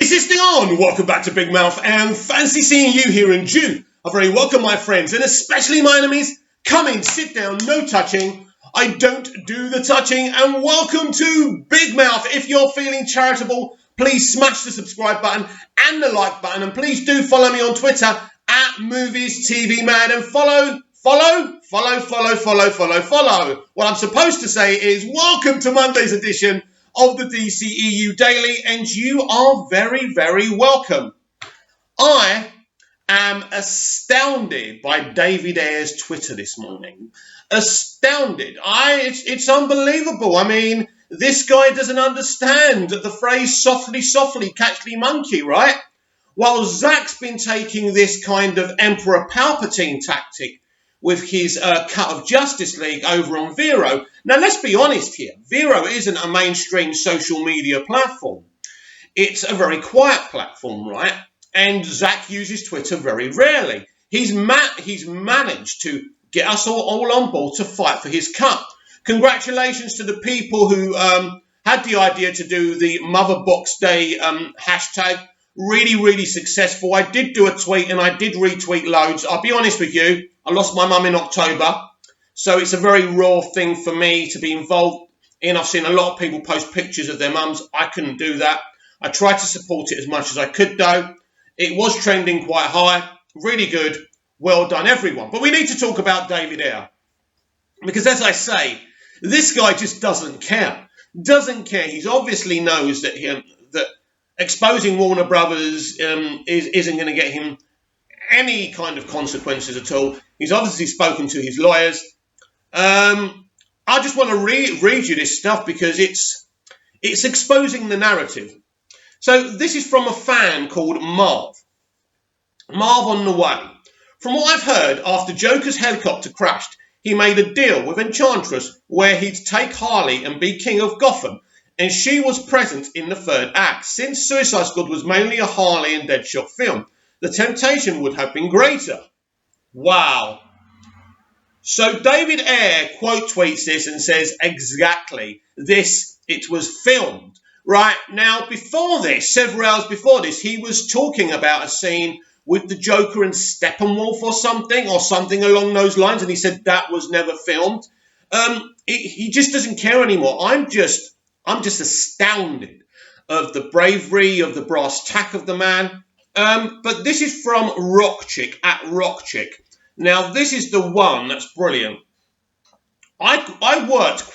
Assisting on, welcome back to Big Mouth and fancy seeing you here in June. A very welcome, my friends, and especially my enemies. Come in, sit down, no touching. I don't do the touching, and welcome to Big Mouth. If you're feeling charitable, please smash the subscribe button and the like button, and please do follow me on Twitter at Movies TV Mad and follow. What I'm supposed to say is welcome to Monday's edition of the dceu Daily, and you are very, very welcome. I am astounded by David Ayer's Twitter this morning. Astounded. It's unbelievable. I mean, this guy doesn't understand the phrase softly, softly, catch the monkey, right? While Zach's been taking this kind of Emperor Palpatine tactic with his cut of Justice League over on Vero. Now, let's be honest here. Vero isn't a mainstream social media platform. It's a very quiet platform, right? And Zach uses Twitter very rarely. He's managed to get us all on board to fight for his cut. Congratulations to the people who had the idea to do the Mother Box Day hashtag. Really, really successful. I did do a tweet and I did retweet loads. I'll be honest with you. I lost my mum in October, so it's a very raw thing for me to be involved in. I've seen a lot of people post pictures of their mums. I couldn't do that. I tried to support it as much as I could, though. It was trending quite high. Really good. Well done, everyone. But we need to talk about David Ayer, because as I say, this guy just doesn't care. Doesn't care. He obviously knows that that exposing Warner Brothers isn't going to get him any kind of consequences at all. He's obviously spoken to his lawyers. I just want to read you this stuff because it's exposing the narrative. So this is from a fan called Marv. Marv on the way. From what I've heard, after Joker's helicopter crashed, he made a deal with Enchantress where he'd take Harley and be king of Gotham, and she was present in the third act. Since Suicide Squad was mainly a Harley and Deadshot film, the temptation would have been greater. Wow. So David Ayer quote tweets this and says exactly this, it was filmed. Right, now before this, several hours before this, he was talking about a scene with the Joker and Steppenwolf or something along those lines, and he said that was never filmed. He just doesn't care anymore. I'm just astounded of the bravery, of the brass tack of the man. But this is from Rockchick, at Rockchick. Now, this is the one that's brilliant. I worked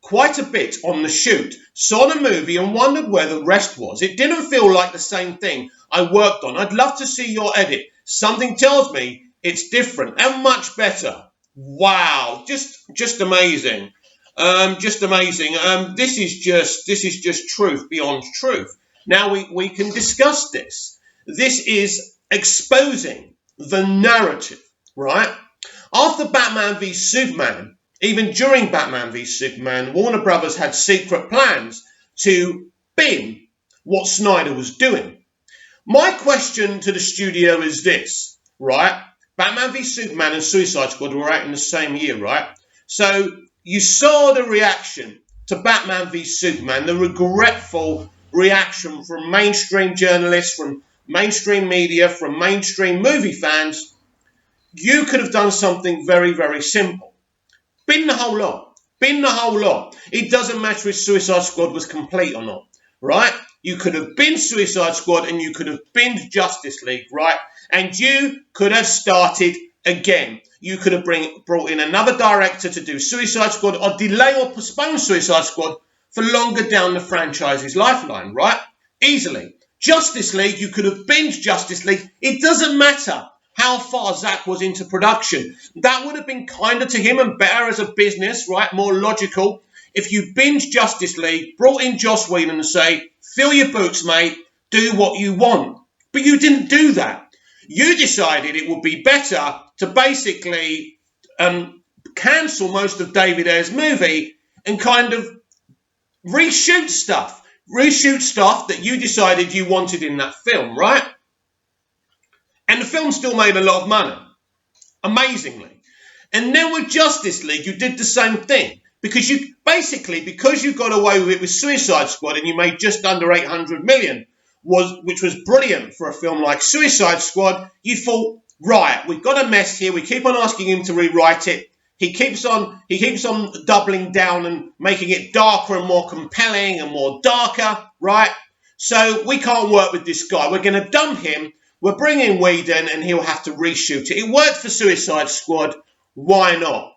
quite a bit on the shoot, saw the movie and wondered where the rest was. It didn't feel like the same thing I worked on. I'd love to see your edit. Something tells me it's different and much better. Wow, just amazing. Just amazing. This is just truth beyond truth. Now we can discuss this. This is exposing the narrative, right? After Batman v Superman, even during Batman v Superman, Warner Brothers had secret plans to bin what Snyder was doing. My question to the studio is this, right? Batman v Superman and Suicide Squad were out in the same year, right? So you saw the reaction to Batman v Superman, the regretful reaction from mainstream journalists, from mainstream media, from mainstream movie fans. You could have done something very, very simple. Bin the whole lot. Bin the whole lot. It doesn't matter if Suicide Squad was complete or not, right? You could have binned Suicide Squad and you could have binned Justice League, right? And you could have started again. You could have brought in another director to do Suicide Squad, or delay or postpone Suicide Squad for longer down the franchise's lifeline, right? Easily. Justice League, you could have binged Justice League. It doesn't matter how far Zack was into production. That would have been kinder to him and better as a business, right? More logical. If you binge Justice League, brought in Joss Whedon and say, fill your boots, mate, do what you want. But you didn't do that. You decided it would be better to basically cancel most of David Ayer's movie and kind of reshoot stuff that you decided you wanted in that film, right? And the film still made a lot of money, amazingly. And then with Justice League, you did the same thing. Because you got away with it with Suicide Squad and you made just under 800 million. which was brilliant for a film like Suicide Squad, you thought, right, we've got a mess here. We keep on asking him to rewrite it. He keeps on doubling down and making it darker and more compelling and more darker, right? So we can't work with this guy. We're going to dump him. We're bringing Whedon and he'll have to reshoot it. It worked for Suicide Squad. Why not?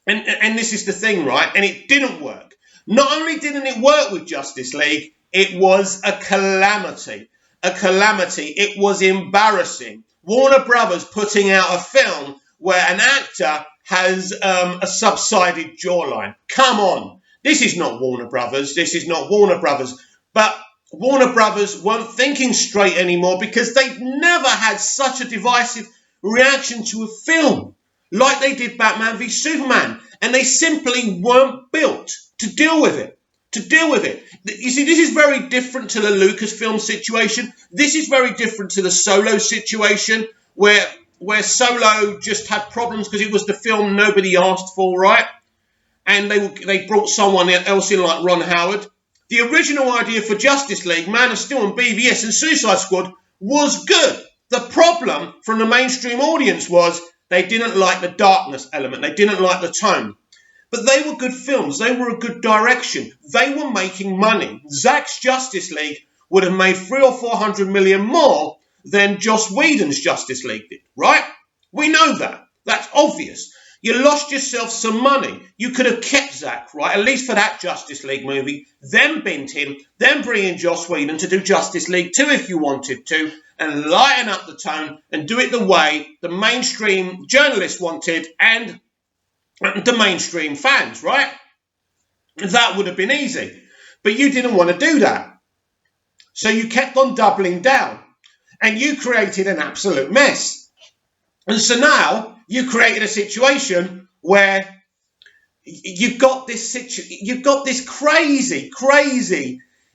And this is the thing, right? And it didn't work. Not only didn't it work with Justice League, it was a calamity. A calamity. It was embarrassing. Warner Brothers putting out a film where an actor has a subsided jawline. Come on. This is not Warner Brothers. This is not Warner Brothers. But Warner Brothers weren't thinking straight anymore because they'd never had such a divisive reaction to a film like they did Batman v Superman. And they simply weren't built to deal with it. You see, this is very different to the Lucasfilm situation. This is very different to the Solo situation where Solo just had problems because it was the film nobody asked for, right? And they brought someone else in like Ron Howard. The original idea for Justice League, Man of Steel and BVS and Suicide Squad was good. The problem from the mainstream audience was they didn't like the darkness element. They didn't like the tone. But they were good films. They were a good direction. They were making money. Zack's Justice League would have made 300 or 400 million more than Joss Whedon's Justice League did, right? We know that. That's obvious. You lost yourself some money. You could have kept Zack, right? At least for that Justice League movie. Then bint him. Then bring in Joss Whedon to do Justice League 2 if you wanted to. And lighten up the tone and do it the way the mainstream journalists wanted and the mainstream fans, right? That would have been easy. But you didn't want to do that. So you kept on doubling down. And you created an absolute mess. And so now you created a situation where you've got this crazy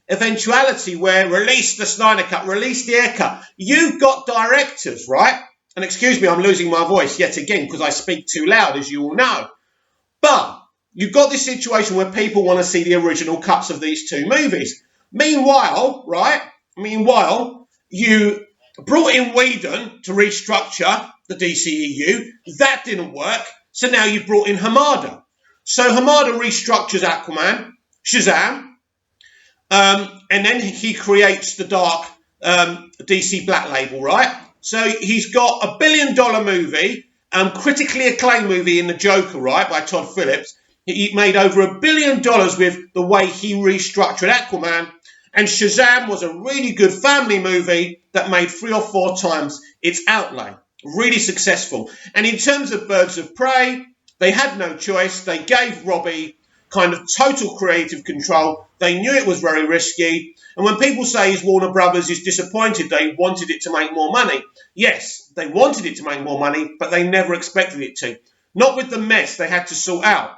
eventuality where release the Snyder Cut, release the Air Cut. You've got directors, right? And excuse me, I'm losing my voice yet again because I speak too loud, as you all know. But you've got this situation where people want to see the original cuts of these two movies. Meanwhile, you brought in Whedon to restructure the DCEU. That didn't work. So now you've brought in Hamada. So Hamada restructures Aquaman, Shazam, and then he creates the dark DC Black Label, right? So he's got $1 billion movie, critically acclaimed movie in The Joker, right, by Todd Phillips. He made over $1 billion with the way he restructured Aquaman. And Shazam was a really good family movie that made 3 or 4 times its outlay. Really successful. And in terms of Birds of Prey, they had no choice. They gave Robbie kind of total creative control. They knew it was very risky. And when people say Warner Brothers is disappointed, they wanted it to make more money. Yes, they wanted it to make more money, but they never expected it to. Not with the mess they had to sort out.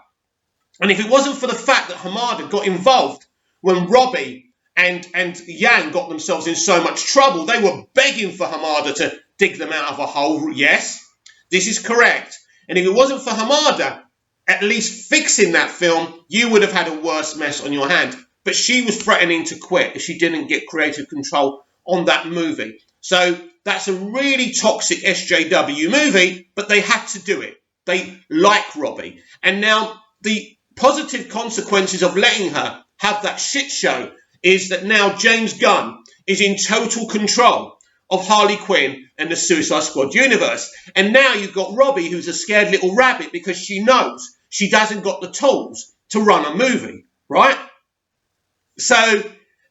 And if it wasn't for the fact that Hamada got involved when Robbie and Yang got themselves in so much trouble, they were begging for Hamada to dig them out of a hole. Yes, this is correct. And if it wasn't for Hamada at least fixing that film, you would have had a worse mess on your hand. But she was threatening to quit if she didn't get creative control on that movie. So that's a really toxic SJW movie, but they had to do it. They like Robbie. And now the positive consequences of letting her have that shit show is that now James Gunn is in total control of Harley Quinn and the Suicide Squad universe. And now you've got Robbie, who's a scared little rabbit because she knows she doesn't got the tools to run a movie, right? So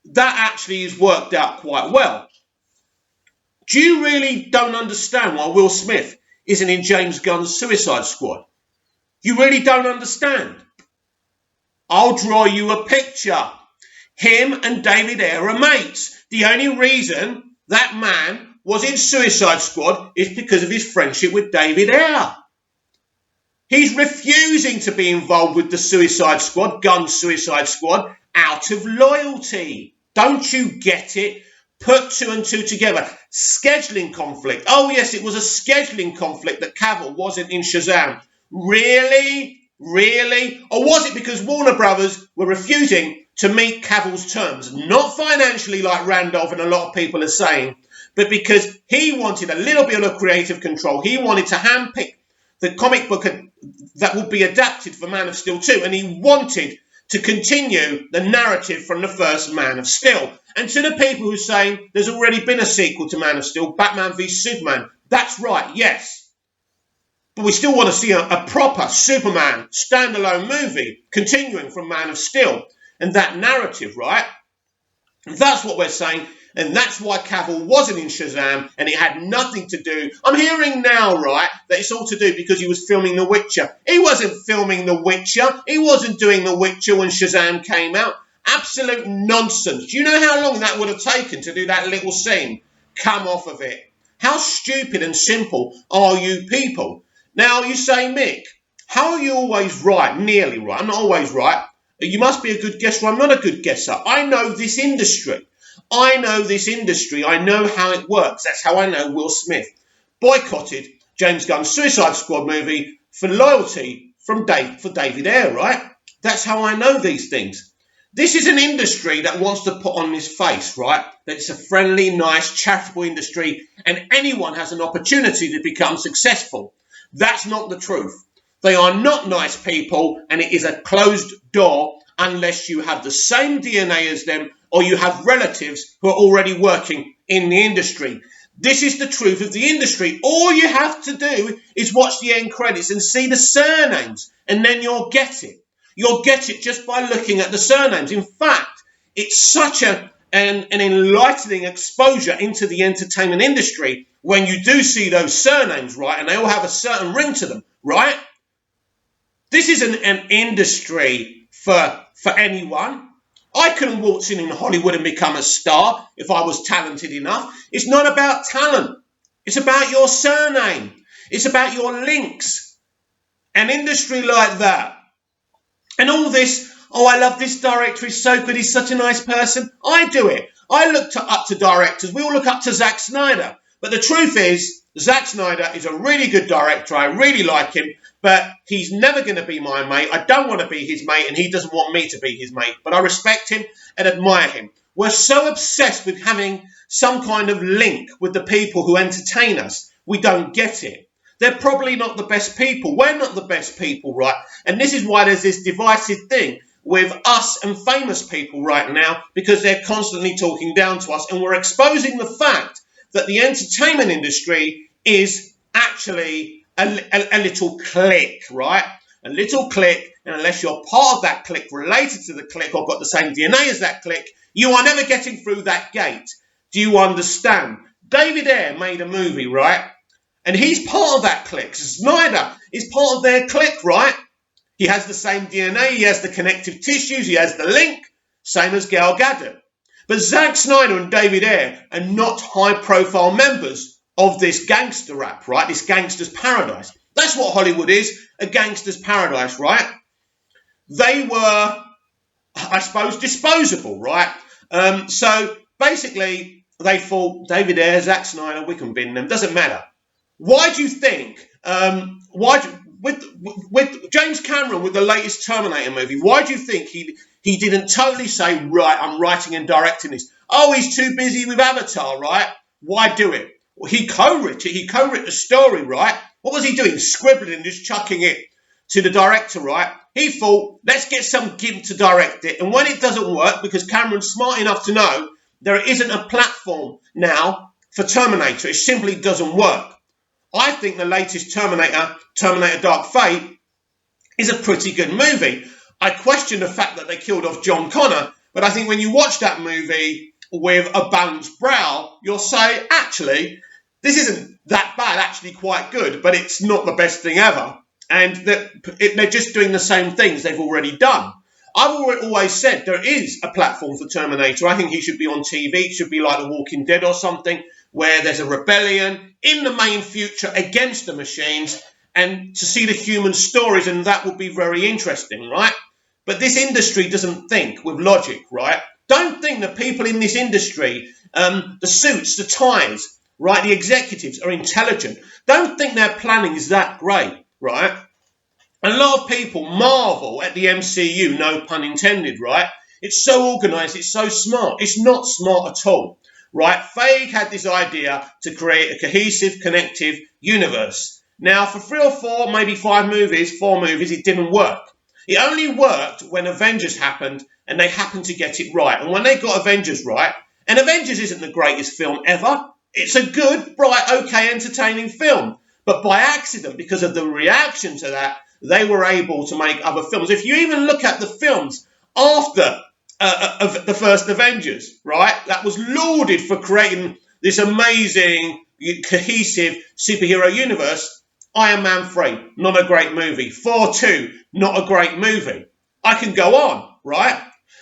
that actually has worked out quite well. Do you really don't understand why Will Smith isn't in James Gunn's Suicide Squad? You really don't understand. I'll draw you a picture. Him and David Ayer are mates. The only reason that man was in Suicide Squad is because of his friendship with David Ayer. He's refusing to be involved with the Suicide Squad, Gunn's Suicide Squad, out of loyalty. Don't you get it? Put 2 and 2 together. Scheduling conflict. Oh, yes, it was a scheduling conflict that Cavill wasn't in Shazam. Really? Really? Or was it because Warner Brothers were refusing to meet Cavill's terms? Not financially like Randolph and a lot of people are saying, but because he wanted a little bit of creative control. He wanted to handpick the comic book that would be adapted for Man of Steel 2, and he wanted to continue the narrative from the first Man of Steel. And to the people who are saying there's already been a sequel to Man of Steel, Batman v Superman, that's right, yes. But we still want to see a proper Superman standalone movie continuing from Man of Steel and that narrative, right? That's what we're saying. And that's why Cavill wasn't in Shazam, and it had nothing to do. I'm hearing now, right, that it's all to do because he was filming The Witcher. He wasn't filming The Witcher. He wasn't doing The Witcher when Shazam came out. Absolute nonsense. Do you know how long that would have taken to do that little scene? Come off of it. How stupid and simple are you people? Now, you say, Mick, how are you always right? Nearly right. I'm not always right. You must be a good guesser. I'm not a good guesser. I know this industry. I know this industry. I know how it works. That's how I know Will Smith boycotted James Gunn's Suicide Squad movie for loyalty for David Ayer, right? That's how I know these things. This is an industry that wants to put on his face, right? That it's a friendly, nice, charitable industry and anyone has an opportunity to become successful. That's not the truth. They are not nice people, and it is a closed door unless you have the same DNA as them or you have relatives who are already working in the industry. This is the truth of the industry. All you have to do is watch the end credits and see the surnames, and then you'll get it. You'll get it just by looking at the surnames. In fact, it's such an enlightening exposure into the entertainment industry when you do see those surnames, right? And they all have a certain ring to them, right? This isn't an industry for anyone. I couldn't waltz in Hollywood and become a star if I was talented enough. It's not about talent. It's about your surname. It's about your links. An industry like that. And all this, oh, I love this director, he's so good, he's such a nice person. I do it. I look up to directors. We all look up to Zack Snyder. But the truth is, Zack Snyder is a really good director. I really like him. But he's never going to be my mate. I don't want to be his mate, and he doesn't want me to be his mate. But I respect him and admire him. We're so obsessed with having some kind of link with the people who entertain us. We don't get it. They're probably not the best people. We're not the best people, right? And this is why there's this divisive thing with us and famous people right now, because they're constantly talking down to us, and we're exposing the fact that the entertainment industry is actually a little clique, right? A little clique, and unless you're part of that clique, related to the clique, or got the same DNA as that clique, you are never getting through that gate. Do you understand? David Ayer made a movie, right? And he's part of that clique. Snyder is part of their clique, right? He has the same DNA, he has the connective tissues, he has the link, same as Gal Gadot. But Zack Snyder and David Ayer are not high-profile members of this gangster rap, right? This gangster's paradise. That's what Hollywood is, a gangster's paradise, right? They were, I suppose, disposable, right? So basically, they thought, David Ayer, Zack Snyder, we can bin them, doesn't matter. Why do you think, with James Cameron, with the latest Terminator movie, why do you think he didn't totally say, right, I'm writing and directing this? Oh, he's too busy with Avatar, right? Why do it? Well, he co-wrote it. He co-wrote the story, right? What was he doing? Scribbling and just chucking it to the director, right? He thought, let's get some gimp to direct it. And when it doesn't work, because Cameron's smart enough to know there isn't a platform now for Terminator, it simply doesn't work. I think the latest Terminator Dark Fate, is a pretty good movie. I question the fact that they killed off John Connor, but I think when you watch that movie with a balanced brow, you'll say, actually, this isn't that bad, actually quite good, but it's not the best thing ever. And they're just doing the same things they've already done. I've always said there is a platform for Terminator. I think he should be on TV. It should be like The Walking Dead or something, where there's a rebellion in the main future against the machines, and to see the human stories, and that would be very interesting, right? But this industry doesn't think with logic, right? Don't think that people in this industry, the suits, the ties, right, the executives are intelligent. Don't think their planning is that great, right? A lot of people marvel at the MCU, no pun intended, right? It's so organised, it's so smart. It's not smart at all, right? Feige had this idea to create a cohesive, connective universe. Now, for 3 or 4, maybe 4 movies, it didn't work. It only worked when Avengers happened, and they happened to get it right. And when they got Avengers right, and Avengers isn't the greatest film ever, it's a good, bright, okay, entertaining film. But by accident, because of the reaction to that, they were able to make other films. If you even look at the films after of the first Avengers, right, that was lauded for creating this amazing, cohesive superhero universe. Iron Man 3, not a great movie. Thor 2, not a great movie. I can go on, right?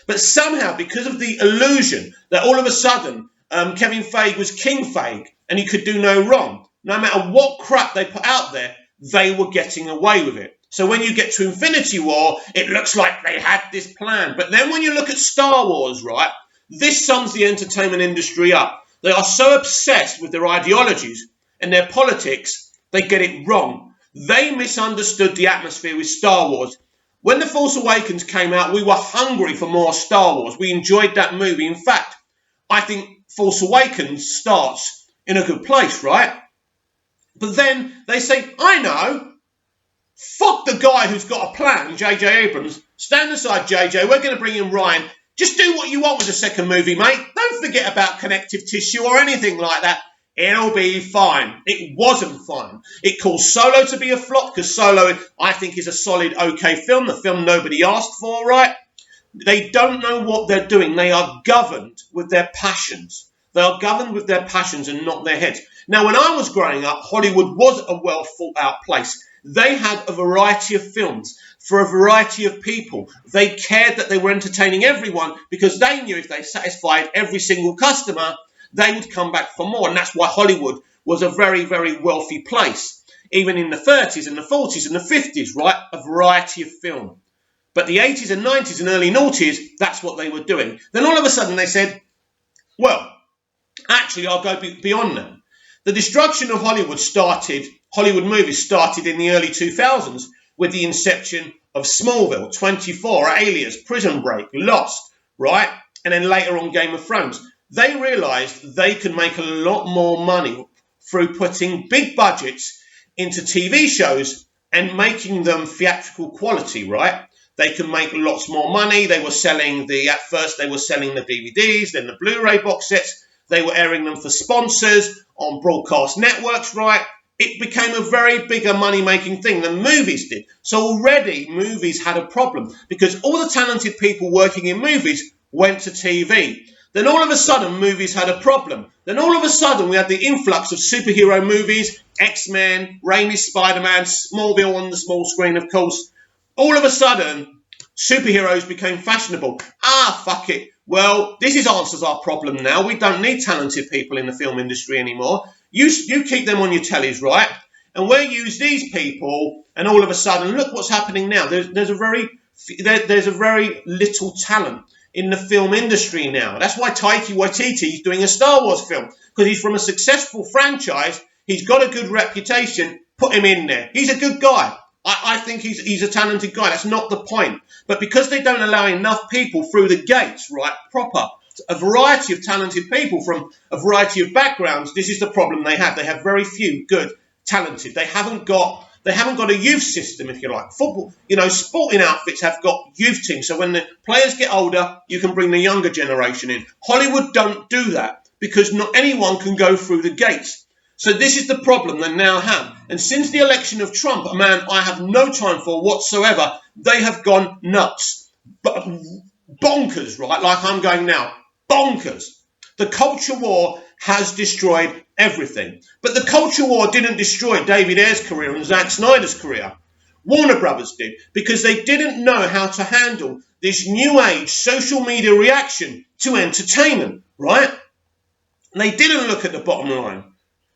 But somehow, because of the illusion that all of a sudden Kevin Feige was King Feige and he could do no wrong, no matter what crap they put out there, they were getting away with it. So when you get to Infinity War, it looks like they had this plan. But then when you look at Star Wars, right, this sums the entertainment industry up. They are so obsessed with their ideologies and their politics, they get it wrong. They misunderstood the atmosphere with Star Wars. When The Force Awakens came out, we were hungry for more Star Wars. We enjoyed that movie. In fact, I think Force Awakens starts in a good place, right? But then they say, I know. Fuck the guy who's got a plan, J.J. Abrams. Stand aside, J.J. We're going to bring in Ryan. Just do what you want with the second movie, mate. Don't forget about connective tissue or anything like that. It'll be fine. It wasn't fine. It caused Solo to be a flop because Solo, I think, is a solid, okay film. The film nobody asked for, right? They don't know what they're doing. They are governed with their passions. They are governed with their passions and not their heads. Now, when I was growing up, Hollywood was a well thought out place. They had a variety of films for a variety of people. They cared that they were entertaining everyone because they knew if they satisfied every single customer, they would come back for more. And that's why Hollywood was a very, very wealthy place. Even in the 30s and the 40s and the 50s, right? A variety of film. But the 80s and 90s and early noughties, that's what they were doing. Then all of a sudden they said, well, actually, I'll go beyond that. The destruction of Hollywood movies started in the early 2000s with the inception of Smallville, 24, Alias, Prison Break, Lost, right? And then later on Game of Thrones. They realised they could make a lot more money through putting big budgets into TV shows and making them theatrical quality, right? They can make lots more money. At first they were selling the DVDs, then the Blu-ray box sets. They were airing them for sponsors on broadcast networks, right? It became a very bigger money-making thing than movies did. So already movies had a problem because all the talented people working in movies went to TV. Then all of a sudden movies had a problem. Then all of a sudden we had the influx of superhero movies, X-Men, Raimi's Spider-Man, Smallville on the small screen, of course. All of a sudden, superheroes became fashionable. Fuck it. Well, this answers our problem now. We don't need talented people in the film industry anymore. You keep them on your tellies, right? And we'll use these people, and all of a sudden, look what's happening now. There's a very little talent in the film industry now. That's why Taika Waititi is doing a Star Wars film, because he's from a successful franchise. He's got a good reputation. Put him in there. He's a good guy. I think he's a talented guy. That's not the point. But because they don't allow enough people through the gates, right, proper, a variety of talented people from a variety of backgrounds, this is the problem they have. They have very few good, talented. They haven't got a youth system, if you like. Football, sporting outfits have got youth teams. So when the players get older, you can bring the younger generation in. Hollywood don't do that because not anyone can go through the gates. So this is the problem they now have. And since the election of Trump, a man I have no time for whatsoever, they have gone nuts. Bonkers, right? Like I'm going now. Bonkers. The culture war has destroyed everything. But the culture war didn't destroy David Ayer's career and Zack Snyder's career. Warner Brothers did, because they didn't know how to handle this new age social media reaction to entertainment, right? And they didn't look at the bottom line.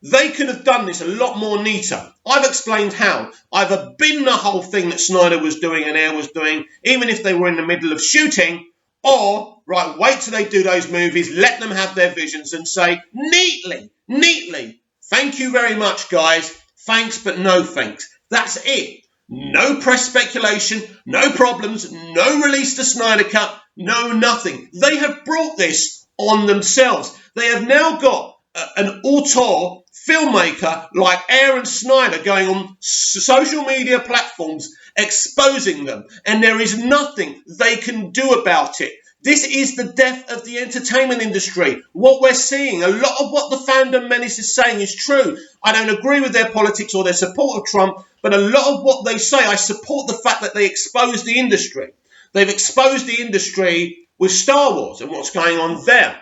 They could have done this a lot more neater. I've explained how. Either bin the whole thing that Snyder was doing and Ayer was doing, even if they were in the middle of shooting, or, right, wait till they do those movies, let them have their visions and say, neatly, thank you very much, guys. Thanks, but no thanks. That's it. No press speculation, no problems, no release to Snyder Cut, no nothing. They have brought this on themselves. They have now got an auteur filmmaker like Aaron Snyder going on social media platforms exposing them, and there is nothing they can do about it. This is the death of the entertainment industry. What we're seeing, a lot of what the fandom menace is saying is true. I don't agree with their politics or their support of Trump, but a lot of what they say, I support the fact that they expose the industry. They've exposed the industry with Star Wars and what's going on there.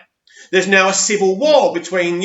There's now a civil war between,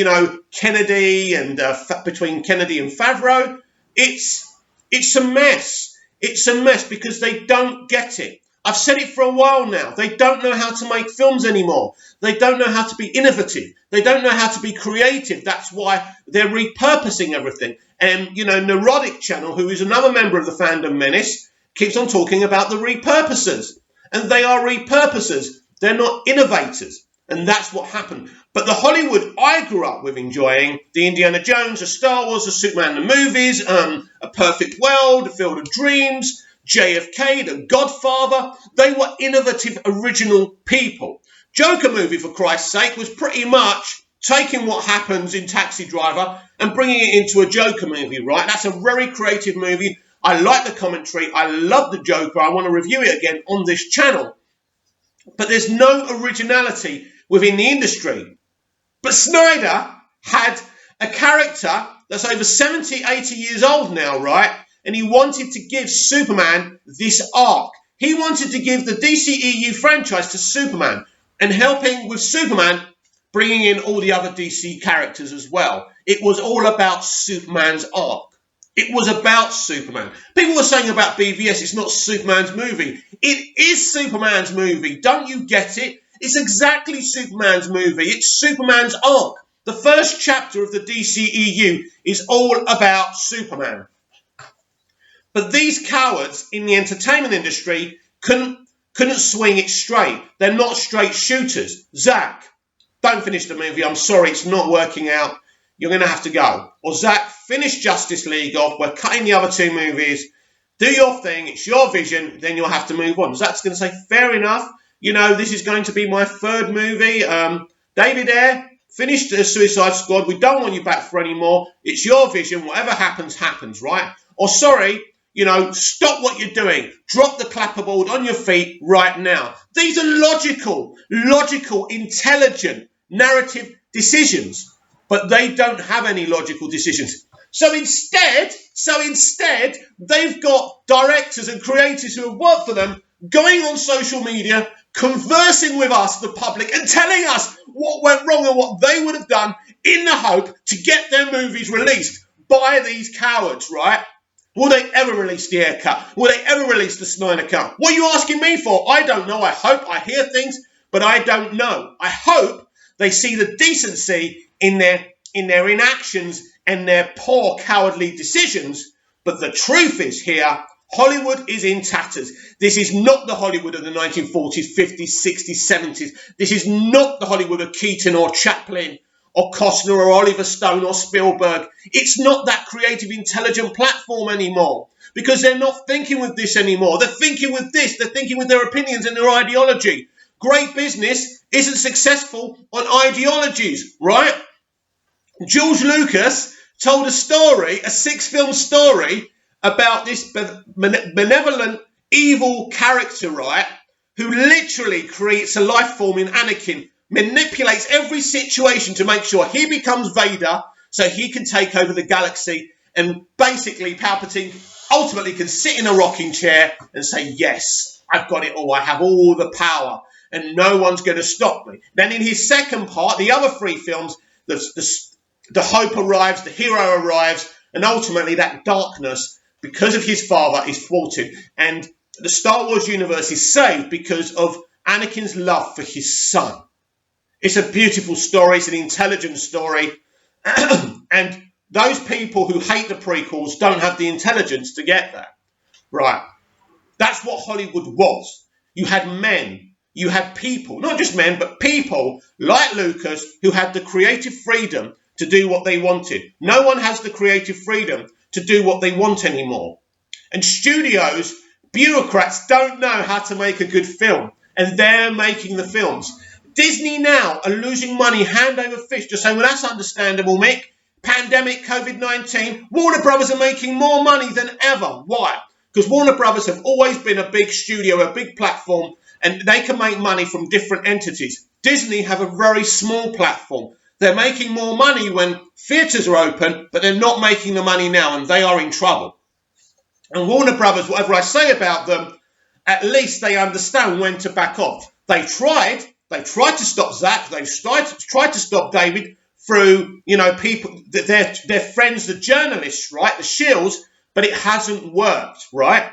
Kennedy and between Kennedy and Favreau. It's a mess. It's a mess because they don't get it. I've said it for a while now. They don't know how to make films anymore. They don't know how to be innovative. They don't know how to be creative. That's why they're repurposing everything. And, Neurotic Channel, who is another member of the fandom menace, keeps on talking about the repurposers. And they are repurposers. They're not innovators. And that's what happened. But the Hollywood I grew up with enjoying, the Indiana Jones, the Star Wars, the Superman, the movies, A Perfect World, The Field of Dreams, JFK, The Godfather, they were innovative, original people. Joker movie, for Christ's sake, was pretty much taking what happens in Taxi Driver and bringing it into a Joker movie, right? That's a very creative movie. I like the commentary. I love the Joker. I want to review it again on this channel. But there's no originality within the industry. But Snyder had a character that's over 70, 80 years old now, right? And he wanted to give Superman this arc. He wanted to give the DCEU franchise to Superman and helping with Superman, bringing in all the other DC characters as well. It was all about Superman's arc. It was about Superman. People were saying about BVS, it's not Superman's movie. It is Superman's movie. Don't you get it? It's exactly Superman's movie. It's Superman's arc. The first chapter of the DCEU is all about Superman. But these cowards in the entertainment industry couldn't swing it straight. They're not straight shooters. Zach, don't finish the movie. I'm sorry, it's not working out. You're going to have to go. Or Zach, finish Justice League off. We're cutting the other two movies. Do your thing. It's your vision. Then you'll have to move on. Zach's going to say, fair enough. This is going to be my third movie. David Ayer, finish the Suicide Squad. We don't want you back for any more. It's your vision. Whatever happens, happens, right? Or sorry, stop what you're doing. Drop the clapperboard on your feet right now. These are logical, intelligent, narrative decisions. But they don't have any logical decisions. So instead, they've got directors and creators who have worked for them going on social media, conversing with us, the public, and telling us what went wrong and what they would have done in the hope to get their movies released by these cowards, right? Will they ever release the Ayer Cut? Will they ever release the Snyder Cut? What are you asking me for? I don't know. I hope. I hear things, but I don't know. I hope they see the decency in their inactions and their poor cowardly decisions. But the truth is here, Hollywood is in tatters. This is not the Hollywood of the 1940s, 50s, 60s, 70s. This is not the Hollywood of Keaton or Chaplin or Costner or Oliver Stone or Spielberg. It's not that creative, intelligent platform anymore because they're not thinking with this anymore. They're thinking with this. They're thinking with their opinions and their ideology. Great business isn't successful on ideologies, right? George Lucas told a 6-film story about this benevolent, evil character, right, who literally creates a life form in Anakin, manipulates every situation to make sure he becomes Vader so he can take over the galaxy, and basically Palpatine ultimately can sit in a rocking chair and say, yes, I've got it all, I have all the power, and no one's going to stop me. Then in his second part, the other 3 films, the hope arrives, the hero arrives, and ultimately that darkness, because of his father, is thwarted. And the Star Wars universe is saved because of Anakin's love for his son. It's a beautiful story. It's an intelligent story. And those people who hate the prequels don't have the intelligence to get that. Right. That's what Hollywood was. You had men. You had people, not just men, but people like Lucas who had the creative freedom to do what they wanted. No one has the creative freedom to do what they want anymore. And studios, bureaucrats don't know how to make a good film. And they're making the films. Disney now are losing money hand over fist. Just saying, well, that's understandable, Mick. Pandemic, COVID-19. Warner Brothers are making more money than ever. Why? Because Warner Brothers have always been a big studio, a big platform, and they can make money from different entities. Disney have a very small platform. They're making more money when theatres are open, but they're not making the money now, and they are in trouble. And Warner Brothers, whatever I say about them, at least they understand when to back off. They tried to stop Zach, they tried to stop David through, people, their friends, the journalists, right, the shills, but it hasn't worked, right?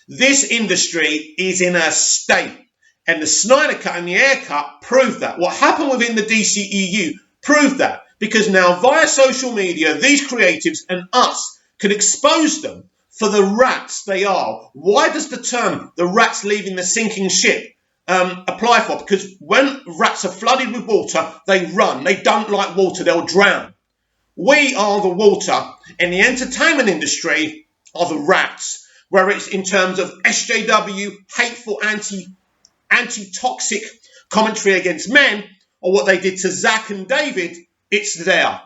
This industry is in a state, and the Snyder Cut and the Ayer Cut proved that. What happened within the DCEU proved that, because now via social media, these creatives and us can expose them for the rats they are. Why does the term the rats leaving the sinking ship apply for? Because when rats are flooded with water, they run. They don't like water. They'll drown. We are the water, and the entertainment industry are the rats, where it's in terms of SJW, hateful, anti-toxic commentary against men, or what they did to Zach and David. It's there.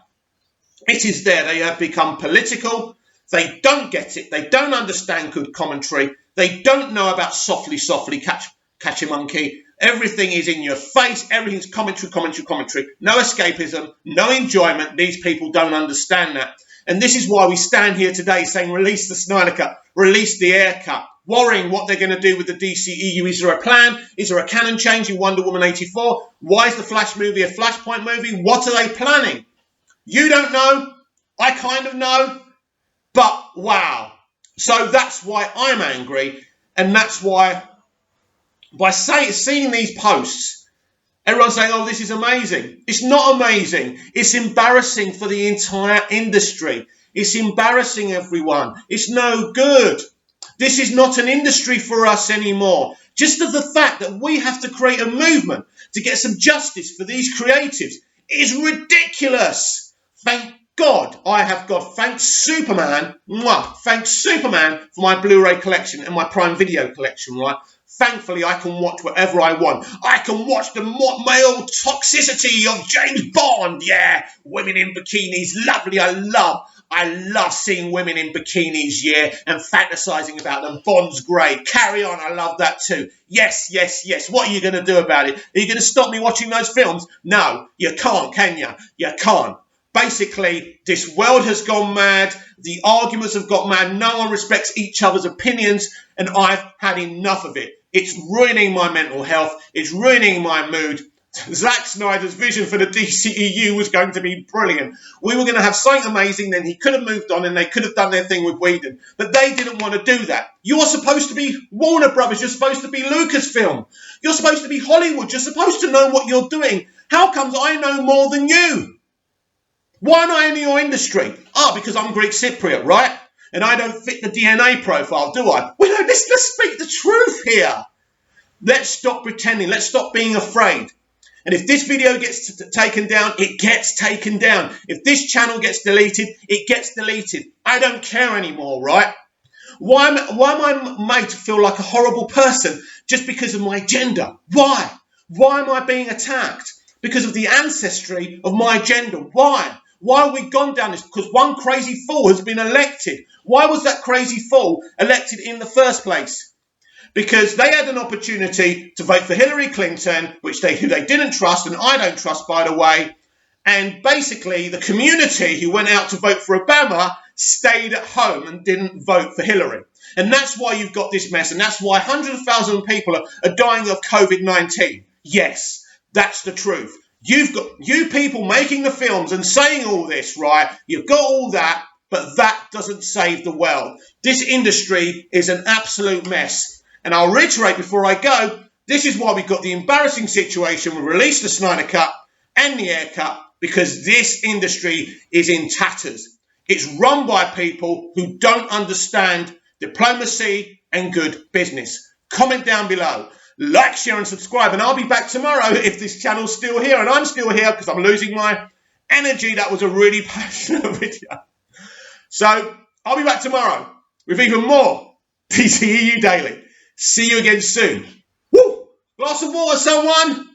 It is there. They have become political. They don't get it. They don't understand good commentary. They don't know about softly, catch a monkey. Everything is in your face. Everything's commentary. No escapism, no enjoyment. These people don't understand that. And this is why we stand here today saying release the Snyder Cut, release the Ayer Cut, worrying what they're going to do with the DCEU. Is there a plan? Is there a canon change in Wonder Woman 84? Why is the Flash movie a Flashpoint movie? What are they planning? You don't know. I kind of know. But wow. So that's why I'm angry. And that's why by seeing these posts, everyone's saying, oh, this is amazing. It's not amazing. It's embarrassing for the entire industry. It's embarrassing, everyone. It's no good. This is not an industry for us anymore. Just of the fact that we have to create a movement to get some justice for these creatives is ridiculous. Thank God I have God. Thanks Superman. Thanks Superman for my Blu-ray collection and my Prime Video collection, right? Thankfully, I can watch whatever I want. I can watch the male toxicity of James Bond. Yeah, women in bikinis, lovely. I love seeing women in bikinis, yeah, and fantasizing about them. Bond's great. Carry on, I love that too. Yes. What are you going to do about it? Are you going to stop me watching those films? No, you can't, can you? You can't. Basically, this world has gone mad. The arguments have got mad. No one respects each other's opinions, and I've had enough of it. It's ruining my mental health. It's ruining my mood. Zack Snyder's vision for the DCEU was going to be brilliant. We were going to have something amazing, then he could have moved on and they could have done their thing with Whedon. But they didn't want to do that. You're supposed to be Warner Brothers. You're supposed to be Lucasfilm. You're supposed to be Hollywood. You're supposed to know what you're doing. How comes I know more than you? Why am I in your industry? Because I'm Greek Cypriot, right? And I don't fit the DNA profile, do I? Well, no, let's speak the truth here. Let's stop pretending. Let's stop being afraid. And if this video gets taken down, it gets taken down. If this channel gets deleted, it gets deleted. I don't care anymore, right? Why am I made to feel like a horrible person just because of my gender? Why? Why am I being attacked? Because of the ancestry of my gender. Why? Why have we gone down this? Because one crazy fool has been elected. Why was that crazy fool elected in the first place? Because they had an opportunity to vote for Hillary Clinton, who they didn't trust, and I don't trust, by the way. And basically, the community who went out to vote for Obama stayed at home and didn't vote for Hillary. And that's why you've got this mess. And that's why hundreds of thousands of people are dying of COVID-19. Yes, that's the truth. You've got you people making the films and saying all this, right? You've got all that, but that doesn't save the world. This industry is an absolute mess. And I'll reiterate before I go, this is why we've got the embarrassing situation. We released the Snyder Cut and the Ayer Cut because this industry is in tatters. It's run by people who don't understand diplomacy and good business. Comment down below. Like, share and subscribe, and I'll be back tomorrow if this channel's still here, and I'm still here because I'm losing my energy. That was a really passionate video. So I'll be back tomorrow. with even more DCEU Daily. See you again soon. Woo! Glass of water, someone!